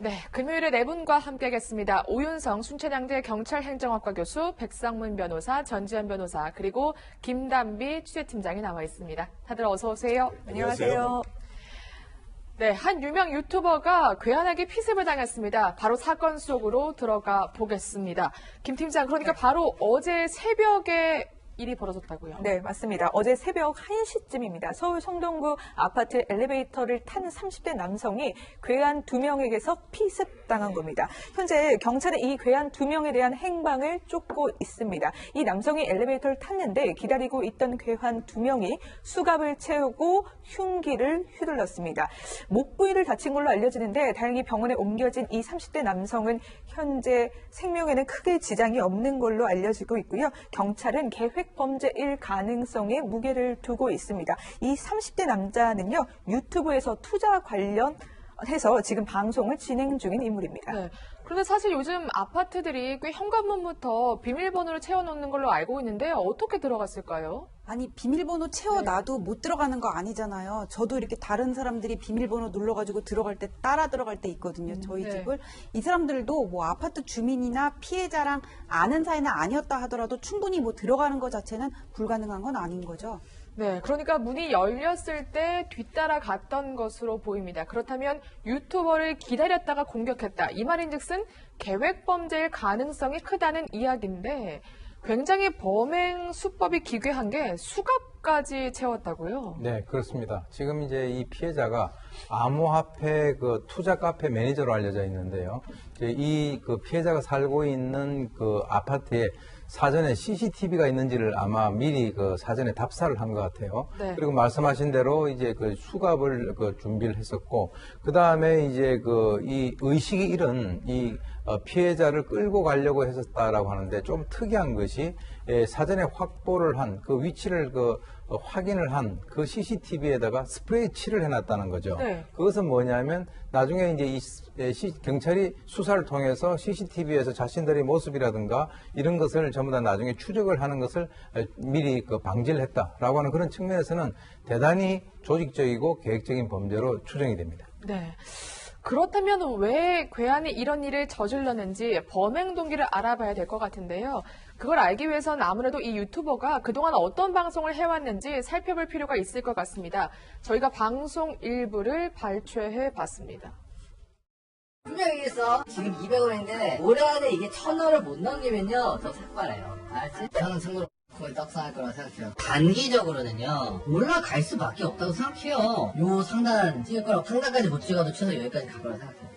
네, 금요일에 네 분과 함께하겠습니다. 오윤성 순천향대 경찰행정학과 교수, 백상문 변호사, 전지현 변호사, 그리고 김담비 취재팀장이 나와 있습니다. 다들 어서 오세요. 안녕하세요. 네, 한 유명 유튜버가 괴한하게 피습을 당했습니다. 바로 사건 속으로 들어가 보겠습니다. 김 팀장, 그러니까 바로 어제 새벽에 일이 벌어졌다고요? 네, 맞습니다. 어제 새벽 1시쯤입니다. 서울 성동구 아파트 엘리베이터를 탄 30대 남성이 괴한 2명에게서 피습당한 겁니다. 현재 경찰은 이 괴한 2명에 대한 행방을 쫓고 있습니다. 이 남성이 엘리베이터를 탔는데 기다리고 있던 괴한 2명이 수갑을 채우고 흉기를 휘둘렀습니다. 목 부위를 다친 걸로 알려지는데 다행히 병원에 옮겨진 이 30대 남성은 현재 생명에는 크게 지장이 없는 걸로 알려지고 있고요. 경찰은 계획 범죄일 가능성에 무게를 두고 있습니다. 이 30대 남자는요, 유튜브에서 투자 관련해서 지금 방송을 진행 중인 인물입니다. 네. 그런데 사실 요즘 아파트들이 꽤 현관문부터 비밀번호를 채워놓는 걸로 알고 있는데 어떻게 들어갔을까요? 아니, 비밀번호 채워놔도 못 들어가는 거 아니잖아요. 저도 이렇게 다른 사람들이 비밀번호 눌러가지고 들어갈 때 따라 들어갈 때 있거든요. 저희 네. 집을. 이 사람들도 뭐 아파트 주민이나 피해자랑 아는 사이는 아니었다 하더라도 충분히 뭐 들어가는 것 자체는 불가능한 건 아닌 거죠. 네, 그러니까 문이 열렸을 때 뒤따라 갔던 것으로 보입니다. 그렇다면 유튜버를 기다렸다가 공격했다. 이 말인즉슨 계획 범죄일 가능성이 크다는 이야기인데 굉장히 범행 수법이 기괴한 게 수갑까지 채웠다고요? 네, 그렇습니다. 지금 이제 이 피해자가 암호화폐 그 투자 카페 매니저로 알려져 있는데요. 이제 이 그 피해자가 살고 있는 그 아파트에 사전에 CCTV가 있는지를 아마 미리 그 사전에 답사를 한 것 같아요. 네. 그리고 말씀하신 대로 이제 그 수갑을 그 준비를 했었고, 그 다음에 이제 그 이 의식이 잃은 이 피해자를 끌고 가려고 했었다라고 하는데 좀 특이한 것이 사전에 확보를 한 그 위치를 확인을 한 그 CCTV에다가 스프레이 칠을 해놨다는 거죠. 네. 그것은 뭐냐면 나중에 이제 경찰이 수사를 통해서 CCTV에서 자신들의 모습이라든가 이런 것을 전부 다 나중에 추적을 하는 것을 미리 방지를 했다라고 하는 그런 측면에서는 대단히 조직적이고 계획적인 범죄로 추정이 됩니다. 네. 그렇다면 왜 괴한이 이런 일을 저질렀는지 범행 동기를 알아봐야 될 것 같은데요. 그걸 알기 위해서는 아무래도 이 유튜버가 그동안 어떤 방송을 해왔는지 살펴볼 필요가 있을 것 같습니다. 저희가 방송 일부를 발췌해 봤습니다. 분명히 있어. 지금 200원인데 올해 안에 이게 1000원을 못 넘기면요 저 삭발해요. 알았지? 저는 승부를 거의 떡상할 거라고 생각해요. 단기적으로는요 올라갈 수밖에 없다고 생각해요. 요 상단 찍을 거라고 상단까지 못 찍어도 최소 여기까지 갈 거라고 생각해요.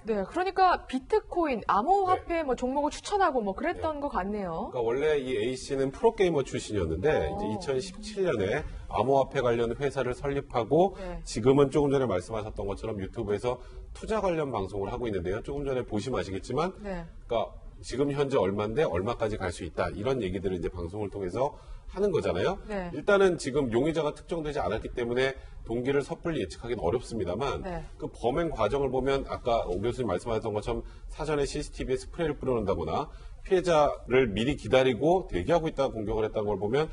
네, 그러니까 비트코인, 암호화폐 뭐 종목을 추천하고 뭐 그랬던 것 같네요. 그러니까 원래 이 A씨는 프로게이머 출신이었는데 이제 2017년에 암호화폐 관련 회사를 설립하고 네. 지금은 조금 전에 말씀하셨던 것처럼 유튜브에서 투자 관련 방송을 하고 있는데요. 조금 전에 보시면 아시겠지만 네. 그러니까 지금 현재 얼마인데 얼마까지 갈 수 있다. 이런 얘기들을 이제 방송을 통해서 하는 거잖아요. 네. 일단은 지금 용의자가 특정되지 않았기 때문에 동기를 섣불리 예측하기는 어렵습니다만 네. 그 범행 과정을 보면 아까 오 교수님 말씀하셨던 것처럼 사전에 CCTV에 스프레이를 뿌려놓는다거나 피해자를 미리 기다리고 대기하고 있다가 공격을 했다는 걸 보면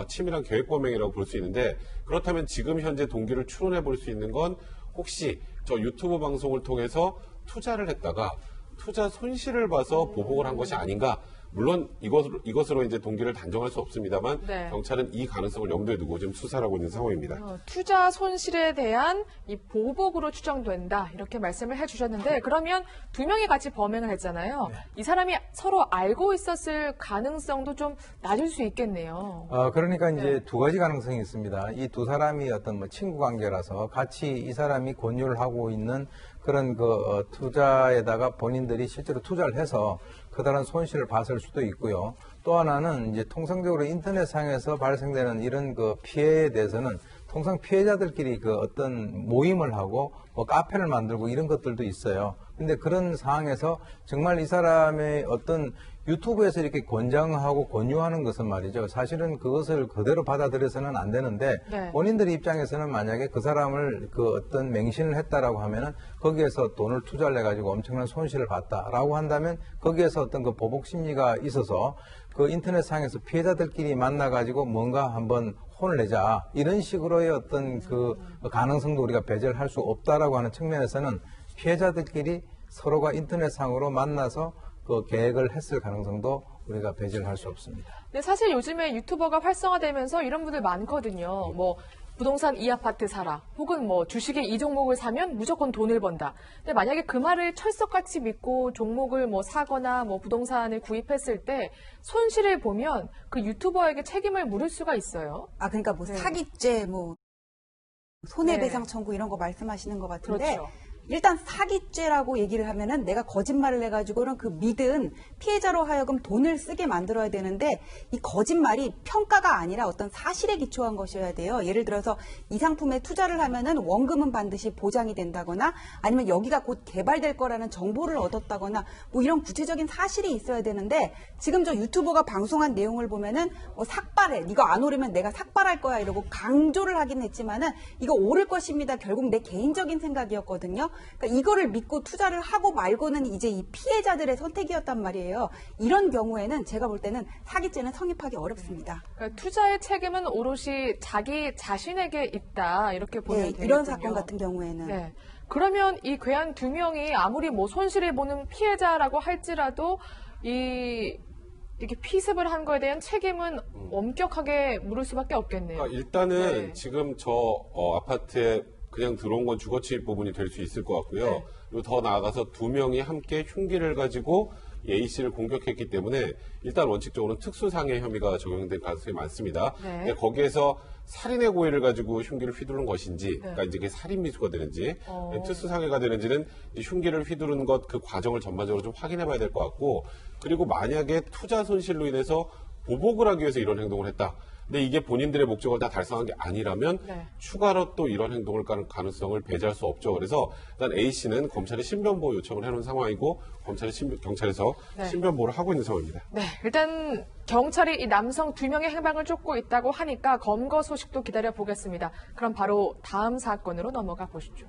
치밀한 계획범행이라고 볼 수 있는데 그렇다면 지금 현재 동기를 추론해 볼 수 있는 건 혹시 저 유튜브 방송을 통해서 투자를 했다가 투자 손실을 봐서 보복을 한 것이 아닌가. 물론 이것으로 이제 동기를 단정할 수 없습니다만 네. 경찰은 이 가능성을 염두에 두고 지금 수사를 하고 있는 상황입니다. 투자 손실에 대한 이 보복으로 추정된다 이렇게 말씀을 해주셨는데 그러면 두 명이 같이 범행을 했잖아요. 네. 이 사람이 서로 알고 있었을 가능성도 좀 낮을 수 있겠네요. 그러니까 이제 네. 두 가지 가능성이 있습니다. 이 두 사람이 어떤 뭐 친구 관계라서 같이 이 사람이 권유를 하고 있는 그런 투자에다가 본인들이 실제로 투자를 해서 커다란 손실을 봤을 수도 있고요. 또 하나는 이제 통상적으로 인터넷상에서 발생되는 이런 피해에 대해서는 통상 피해자들끼리 어떤 모임을 하고 뭐 카페를 만들고 이런 것들도 있어요. 근데 그런 상황에서 정말 이 사람의 어떤 유튜브에서 이렇게 권장하고 권유하는 것은 말이죠. 사실은 그것을 그대로 받아들여서는 안 되는데 네. 본인들 입장에서는 만약에 그 사람을 어떤 맹신을 했다라고 하면은 거기에서 돈을 투자를 해가지고 엄청난 손실을 봤다라고 한다면 거기에서 어떤 그 보복 심리가 있어서 그 인터넷상에서 피해자들끼리 만나가지고 뭔가 한번 혼을 내자 이런 식으로의 어떤 그 가능성도 우리가 배제를 할 수 없다라고 하는 측면에서는 피해자들끼리 서로가 인터넷상으로 만나서 그 계획을 했을 가능성도 우리가 배제를 할 수 없습니다. 근데 사실 요즘에 유튜버가 활성화되면서 이런 분들 많거든요. 뭐 부동산 이 아파트 사라, 혹은 뭐 주식의 이 종목을 사면 무조건 돈을 번다. 근데 만약에 그 말을 철석같이 믿고 종목을 뭐 사거나 뭐 부동산을 구입했을 때 손실을 보면 그 유튜버에게 책임을 물을 수가 있어요. 아, 그러니까 뭐 네. 사기죄, 뭐 손해배상 청구 이런 거 말씀하시는 것 같은데 그렇죠. 일단 사기죄라고 얘기를 하면은 내가 거짓말을 해가지고는 그 믿은 피해자로 하여금 돈을 쓰게 만들어야 되는데 이 거짓말이 평가가 아니라 어떤 사실에 기초한 것이어야 돼요. 예를 들어서 이 상품에 투자를 하면은 원금은 반드시 보장이 된다거나 아니면 여기가 곧 개발될 거라는 정보를 얻었다거나 뭐 이런 구체적인 사실이 있어야 되는데 지금 저 유튜버가 방송한 내용을 보면은 뭐 삭발해. 이거 안 오르면 내가 삭발할 거야 이러고 강조를 하긴 했지만은 이거 오를 것입니다. 결국 내 개인적인 생각이었거든요. 그러니까 이거를 믿고 투자를 하고 말고는 이제 이 피해자들의 선택이었단 말이에요. 이런 경우에는 제가 볼 때는 사기죄는 성립하기 어렵습니다. 그러니까 투자의 책임은 오롯이 자기 자신에게 있다. 이렇게 보면 네, 되겠군요. 이런 사건 같은 경우에는. 네. 그러면 이 괴한 두 명이 아무리 뭐 손실을 보는 피해자라고 할지라도 이렇게 피습을 한 거에 대한 책임은 엄격하게 물을 수밖에 없겠네요. 그러니까 일단은 네. 지금 저 아파트에 그냥 들어온 건 주거침입 부분이 될 수 있을 것 같고요. 네. 그리고 더 나아가서 두 명이 함께 흉기를 가지고 A 씨를 공격했기 때문에 일단 원칙적으로는 특수상해 혐의가 적용될 가능성이 많습니다. 네. 근데 거기에서 살인의 고의를 가지고 흉기를 휘두른 것인지, 네. 그러니까 이제 그게 살인 미수가 되는지, 어. 특수상해가 되는지는 이 흉기를 휘두른 것 그 과정을 전반적으로 좀 확인해봐야 될 것 같고, 그리고 만약에 투자 손실로 인해서 보복을 하기 위해서 이런 행동을 했다. 근데 이게 본인들의 목적을 다 달성한 게 아니라면 네. 추가로 또 이런 행동을 가는 가능성을 배제할 수 없죠. 그래서 일단 A 씨는 검찰에 신변보호 요청을 해놓은 상황이고 경찰에서 네. 신변보호를 하고 있는 상황입니다. 네, 일단 경찰이 이 남성 두 명의 행방을 쫓고 있다고 하니까 검거 소식도 기다려 보겠습니다. 그럼 바로 다음 사건으로 넘어가 보시죠.